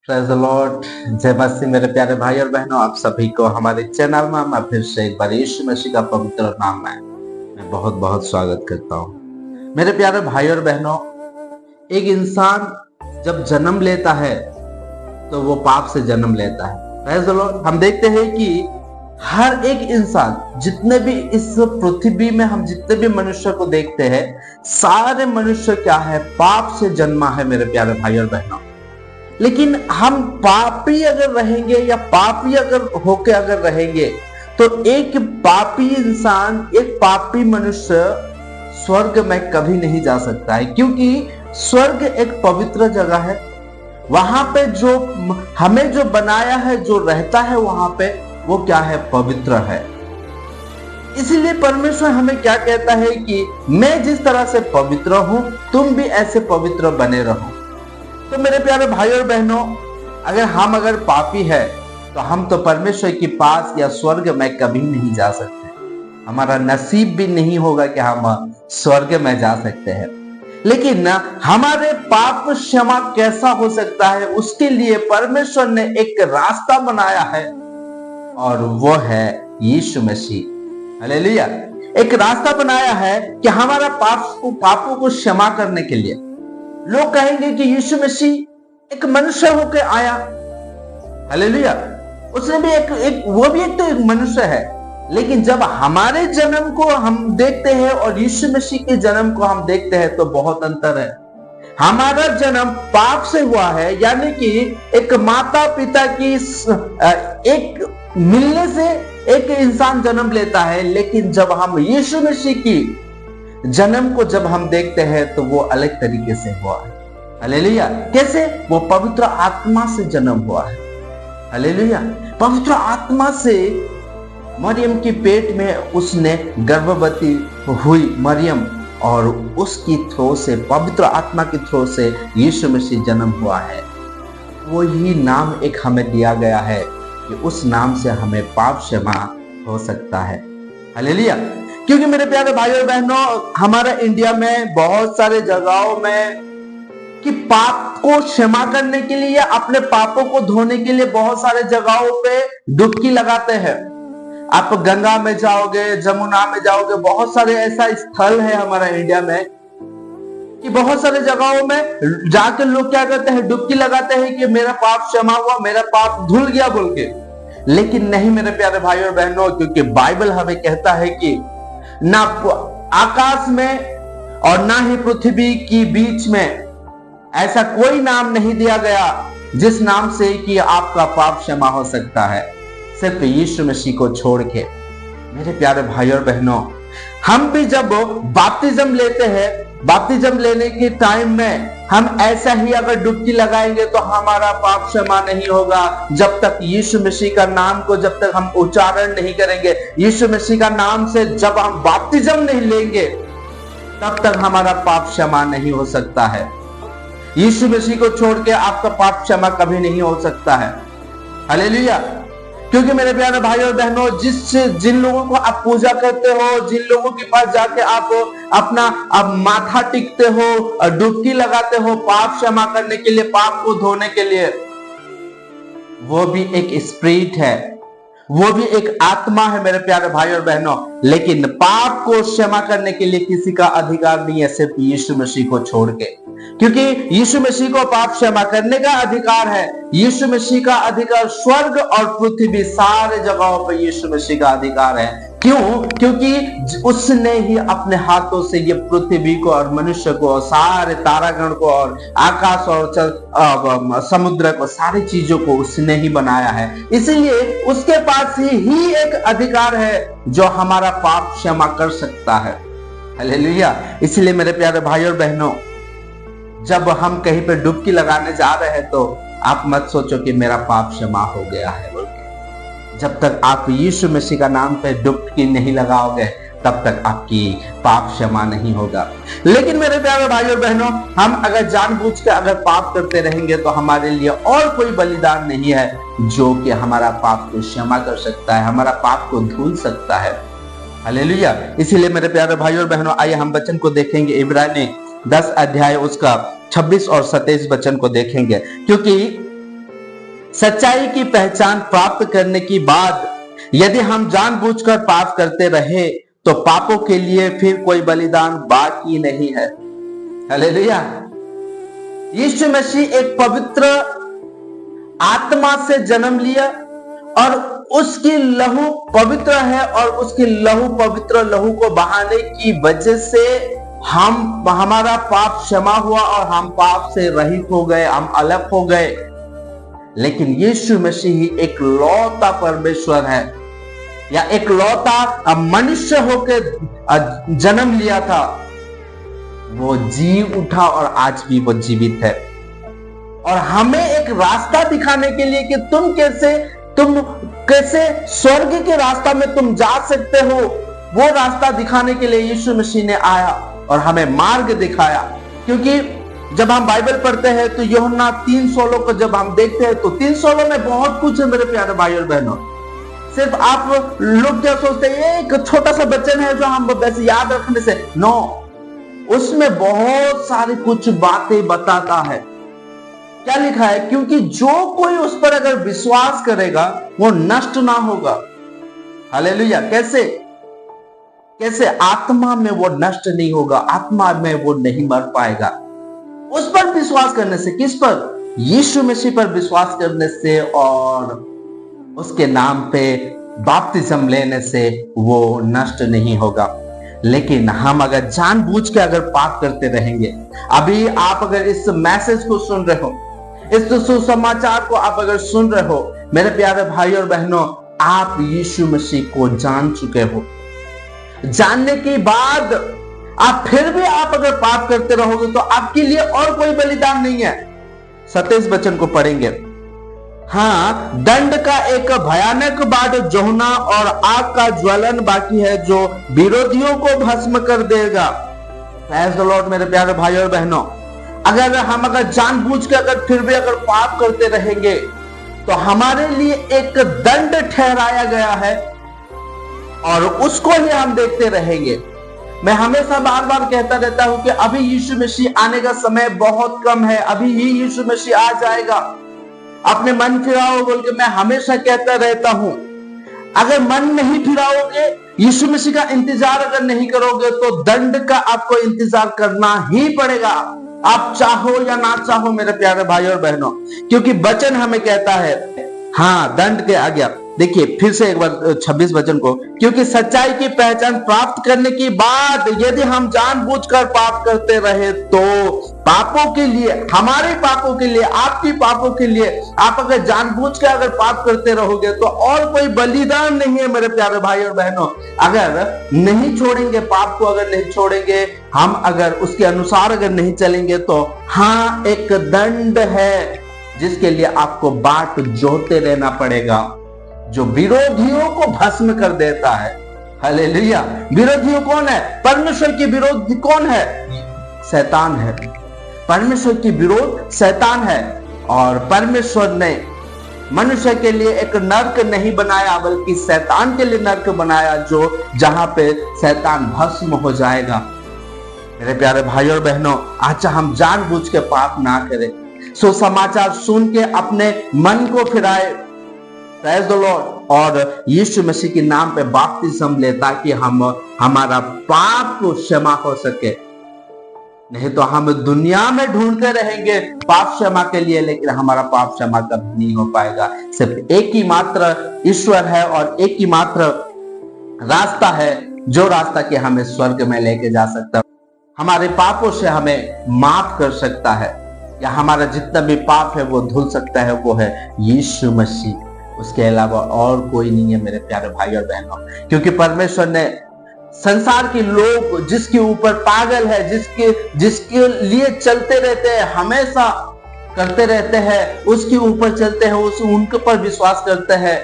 Praise the Lord. जय मसीह। मेरे प्यारे भाई और बहनों, आप सभी को हमारे चैनल में मैं फिर से एक बार यीशु मसीह का पवित्र नाम में मैं बहुत बहुत स्वागत करता हूँ। मेरे प्यारे भाई और बहनों, एक इंसान जब जन्म लेता है तो वो पाप से जन्म लेता है। Praise the Lord. हम देखते हैं कि हर एक इंसान, जितने भी इस पृथ्वी में हम जितने भी मनुष्य को देखते हैं, सारे मनुष्य क्या है, पाप से जन्मा है मेरे प्यारे भाई और बहनों। लेकिन हम पापी अगर रहेंगे या पापी अगर होके अगर रहेंगे तो एक पापी इंसान, एक पापी मनुष्य स्वर्ग में कभी नहीं जा सकता है, क्योंकि स्वर्ग एक पवित्र जगह है। वहां पे जो हमें जो बनाया है, जो रहता है वहां पे, वो क्या है, पवित्र है। इसलिए परमेश्वर हमें क्या कहता है कि मैं जिस तरह से पवित्र हूं, तुम भी ऐसे पवित्र बने रहो। तो मेरे प्यारे भाई और बहनों, अगर पापी है तो हम तो परमेश्वर के पास या स्वर्ग में कभी नहीं जा सकते। हमारा नसीब भी नहीं होगा कि हम स्वर्ग में जा सकते हैं। लेकिन हमारे पाप क्षमा कैसा हो सकता है, उसके लिए परमेश्वर ने एक रास्ता बनाया है, और वो है यीशु मसीह। हालेलुया। एक रास्ता बनाया है कि हमारा पापों को क्षमा करने के लिए। लोग कहेंगे कि यीशु मसीह एक मनुष्य होकर आया। हालेलुया। उसने भी वो भी एक मनुष्य है। लेकिन जब हमारे जन्म को हम देखते हैं और यीशु मसीह के जन्म को हम देखते हैं तो बहुत अंतर है। हमारा जन्म पाप से हुआ है, यानी कि एक माता पिता की एक मिलने से एक इंसान जन्म लेता है। लेकिन जब हम यीशु मसीह की जन्म को जब हम देखते हैं तो वो अलग तरीके से हुआ है। हालेलुया। कैसे? वो पवित्र आत्मा से जन्म हुआ है। हालेलुया। पवित्र आत्मा से मरियम के पेट में उसने गर्भवती हुई मरियम, और उसकी थ्रो से, पवित्र आत्मा की थ्रो से यीशु मसीह जन्म हुआ है। वही नाम एक हमें दिया गया है कि उस नाम से हमें पाप क्षमा हो सकता है। हालेलुया। क्योंकि मेरे प्यारे भाई और बहनों, हमारे इंडिया में बहुत सारे जगहों में कि पाप को क्षमा करने के लिए, अपने पापों को धोने के लिए बहुत सारे जगहों पे डुबकी लगाते हैं। आप गंगा में जाओगे, जमुना में जाओगे, बहुत सारे ऐसा स्थल है हमारा इंडिया में कि बहुत सारे जगहों में जाकर लोग क्या करते हैं, डुबकी लगाते हैं कि मेरा पाप क्षमा हुआ, मेरा पाप धुल गया बोल के। लेकिन नहीं मेरे प्यारे भाई और बहनों, क्योंकि बाइबल हमें कहता है कि ना आकाश में और ना ही पृथ्वी की बीच में ऐसा कोई नाम नहीं दिया गया जिस नाम से कि आपका पाप क्षमा हो सकता है, सिर्फ यीशु मसीह को छोड़ के। मेरे प्यारे भाई और बहनों, हम भी जब बपतिस्म लेते हैं, बपतिस्म लेने के टाइम में हम ऐसा ही अगर डुबकी लगाएंगे तो हमारा पाप क्षमा नहीं होगा। जब तक यीशु मसीह का नाम को जब तक हम उच्चारण नहीं करेंगे, यीशु मसीह का नाम से जब हम बपतिस्म नहीं लेंगे, तब तक हमारा पाप क्षमा नहीं हो सकता है। यीशु मसीह को छोड़ के आपका पाप क्षमा कभी नहीं हो सकता है। हालेलुया। क्योंकि मेरे प्यारे भाई और बहनों, जिन लोगों को आप पूजा करते हो, जिन लोगों के पास जाके आप अपना माथा टेकते हो और डुबकी लगाते हो पाप क्षमा करने के लिए, पाप को धोने के लिए, वो भी एक स्पिरिट है, वो भी एक आत्मा है मेरे प्यारे भाई और बहनों। लेकिन पाप को क्षमा करने के लिए किसी का अधिकार नहीं है, सिर्फ यीशु मसीह को छोड़ के। क्योंकि यीशु मसीह को पाप क्षमा करने का अधिकार है। यीशु मसीह का अधिकार स्वर्ग और पृथ्वी सारे जगहों पर यीशु मसीह का अधिकार है। क्यों? क्योंकि उसने ही अपने हाथों से ये पृथ्वी को और मनुष्य को और सारे तारागण को और आकाश और समुद्र को, सारी चीजों को उसने ही बनाया है। इसीलिए उसके पास ही एक अधिकार है जो हमारा पाप क्षमा कर सकता है। हालेलुया। इसलिए मेरे प्यारे भाई और बहनों, जब हम कहीं पे डुबकी लगाने जा रहे हैं तो आप मत सोचो कि मेरा पाप क्षमा हो गया है बोल के। जब तक आप यीशु मसीह का नाम पे डुबकी नहीं लगाओगे, तब तक आपकी पाप क्षमा नहीं होगा। लेकिन मेरे प्यारे भाई और बहनों, हम अगर जानबूझ के अगर पाप करते रहेंगे तो हमारे लिए और कोई बलिदान नहीं है जो कि हमारा पाप को क्षमा कर सकता है, हमारा पाप को धुल सकता है। हालेलुया। इसीलिए मेरे प्यारे भाई और बहनों, आइए हम वचन को देखेंगे। इब्रानी 10 अध्याय उसका 26 और 27 वचन को देखेंगे। क्योंकि सच्चाई की पहचान प्राप्त करने के बाद यदि हम जानबूझकर पाप करते रहे तो पापों के लिए फिर कोई बलिदान बाकी नहीं है। हालेलुया। यीशु मसीह एक पवित्र आत्मा से जन्म लिया और उसकी लहू पवित्र है और उसकी लहू पवित्र लहू को बहाने की वजह से हमारा पाप क्षमा हुआ और हम पाप से रहित हो गए, हम अलग हो गए। लेकिन यीशु मसीह एक लौता परमेश्वर है या एक लौता मनुष्य होकर जन्म लिया था। वो जी उठा और आज भी वो जीवित है और हमें एक रास्ता दिखाने के लिए कि तुम कैसे स्वर्ग के रास्ता में तुम जा सकते हो, वो रास्ता दिखाने के लिए यीशु मसीह ने आया और हमें मार्ग दिखाया। क्योंकि जब हम बाइबल पढ़ते हैं तो यूहन्ना 3:16 को जब हम देखते हैं तो 3:16 में बहुत कुछ है मेरे प्यारे भाई और बहनों। सिर्फ आप लोग क्या सोचते हैं एक छोटा सा वचन है जो हम वैसे याद रखने से, नो, उसमें बहुत सारी कुछ बातें बताता है। क्या लिखा है? क्योंकि जो कोई उस पर अगर विश्वास करेगा वो नष्ट ना होगा। हालेलुया। कैसे आत्मा में वो नष्ट नहीं होगा, आत्मा में वो नहीं मर पाएगा। उस पर विश्वास करने से, किस पर? यीशु मसीह पर विश्वास करने से और उसके नाम पे बपतिस्म लेने से वो नष्ट नहीं होगा। लेकिन हम अगर जानबूझ के अगर पाप करते रहेंगे, अभी आप अगर इस मैसेज को सुन रहे हो, इस सुसमाचार को आप अगर सुन रहे हो, मेरे प्यारे भाई और बहनों, आप यीशु मसीह को जान चुके हो। जानने के बाद आप फिर भी आप अगर पाप करते रहोगे तो आपके लिए और कोई बलिदान नहीं है। 27 वचन को पढ़ेंगे। हाँ, दंड का एक भयानक बाढ़ जोहना और आग का ज्वलन बाकी है जो विरोधियों को भस्म कर देगा। Praise the Lord. मेरे प्यारे भाई और बहनों, अगर जानबूझ के अगर फिर भी अगर पाप करते रहेंगे तो हमारे लिए एक दंड ठहराया गया है और उसको ही हम देखते रहेंगे। मैं हमेशा बार बार कहता रहता हूं कि अभी यीशु मसीह आने का समय बहुत कम है, अभी ही यीशु मसीह आ जाएगा। अपने मन फिराओ बोल के मैं हमेशा कहता रहता हूं। अगर मन नहीं फिराओगे, यीशु मसीह का इंतजार अगर नहीं करोगे तो दंड का आपको इंतजार करना ही पड़ेगा, आप चाहो या ना चाहो मेरे प्यारे भाई और बहनों। क्योंकि वचन हमें कहता है, हाँ, दंड के आज्ञा। देखिए फिर से एक बार 26 वचन को, क्योंकि सच्चाई की पहचान प्राप्त करने के बाद यदि हम जानबूझकर पाप करते रहे तो पापों के लिए, हमारे पापों के लिए, आपकी पापों के लिए, आप अगर जानबूझ के अगर पाप करते रहोगे तो और कोई बलिदान नहीं है मेरे प्यारे भाई और बहनों। अगर नहीं छोड़ेंगे पाप को, अगर नहीं छोड़ेंगे, हम अगर उसके अनुसार अगर नहीं चलेंगे तो हाँ, एक दंड है जिसके लिए आपको बाट जोहते रहना पड़ेगा, जो विरोधियों को भस्म कर देता है। हालेलुया। विरोधियों कौन है? परमेश्वर के विरोधी कौन है? शैतान है। परमेश्वर की विरोध शैतान है और परमेश्वर ने मनुष्य के लिए एक नर्क नहीं बनाया बल्कि शैतान के लिए नर्क बनाया, जो जहां पे शैतान भस्म हो जाएगा। मेरे प्यारे भाई और बहनों, अच्छा हम जानबूझ के पाप ना करें, सुसमाचार सुन के अपने मन को फिराए, प्रेज़ द लॉर्ड, और यीशु मसीह के नाम पे बपतिस्म ले ताकि हमारा पाप को क्षमा हो सके। नहीं तो हम दुनिया में ढूंढते रहेंगे पाप क्षमा के लिए, लेकिन हमारा पाप क्षमा कभी नहीं हो पाएगा। सिर्फ एक ही मात्र ईश्वर है और एक ही मात्र रास्ता है, जो रास्ता के हमें स्वर्ग में लेके जा सकता है, हमारे पापों से हमें माफ कर सकता है, या हमारा जितना भी पाप है वो धुल सकता है, वो है यीशु मसीह। उसके अलावा और कोई नहीं है मेरे प्यारे भाई और बहनों। क्योंकि परमेश्वर ने संसार के लोग जिसके ऊपर पागल है, जिसके लिए चलते रहते हैं, हमेशा करते रहते हैं, उसके ऊपर चलते हैं, उनके पर विश्वास करते हैं,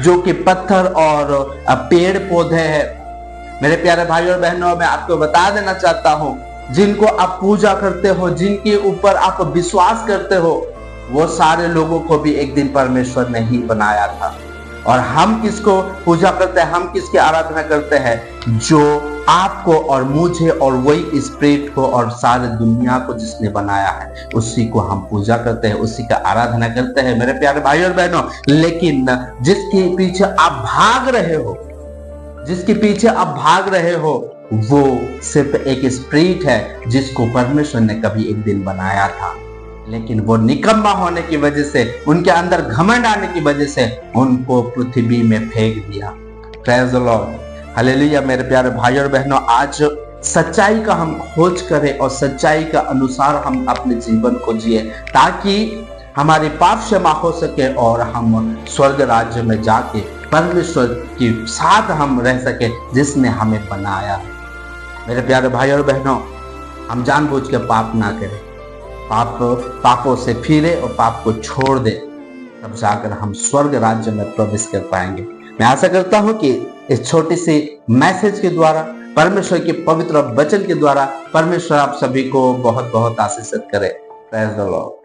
जो कि पत्थर और पेड़ पौधे हैं। मेरे प्यारे भाई और बहनों, मैं आपको बता देना चाहता हूं, जिनको आप पूजा करते हो, जिनके ऊपर आप विश्वास करते हो, वो सारे लोगों को भी एक दिन परमेश्वर ने ही बनाया था। और हम किसको पूजा करते हैं, हम किसकी आराधना करते हैं? जो आपको और मुझे और वही स्पिरिट को और सारी दुनिया को जिसने बनाया है उसी को हम पूजा करते हैं, उसी का आराधना करते हैं मेरे प्यारे भाई और बहनों। लेकिन जिसके पीछे आप भाग रहे हो, जिसके पीछे आप भाग रहे हो, वो सिर्फ एक स्पिरिट है जिसको परमेश्वर ने कभी एक दिन बनाया था, लेकिन वो निकम्मा होने की वजह से, उनके अंदर घमंड आने की वजह से उनको पृथ्वी में फेंक दिया। Praise the Lord, hallelujah. मेरे प्यारे भाई और बहनों, आज सच्चाई का हम खोज करें और सच्चाई का अनुसार हम अपने जीवन को जिए, ताकि हमारे पाप क्षमा हो सके और हम स्वर्ग राज्य में जाके परमेश्वर के साथ हम रह सके जिसने हमें बनाया। मेरे प्यारे भाई और बहनों, हम जानबूझ के पाप ना करें, पापों से फिरे और पाप को छोड़ दे, तब जाकर हम स्वर्ग राज्य में प्रवेश कर पाएंगे। मैं आशा करता हूं कि इस छोटी सी मैसेज के द्वारा, परमेश्वर के पवित्र वचन के द्वारा परमेश्वर आप सभी को बहुत बहुत आशीषित करे। Praise the Lord.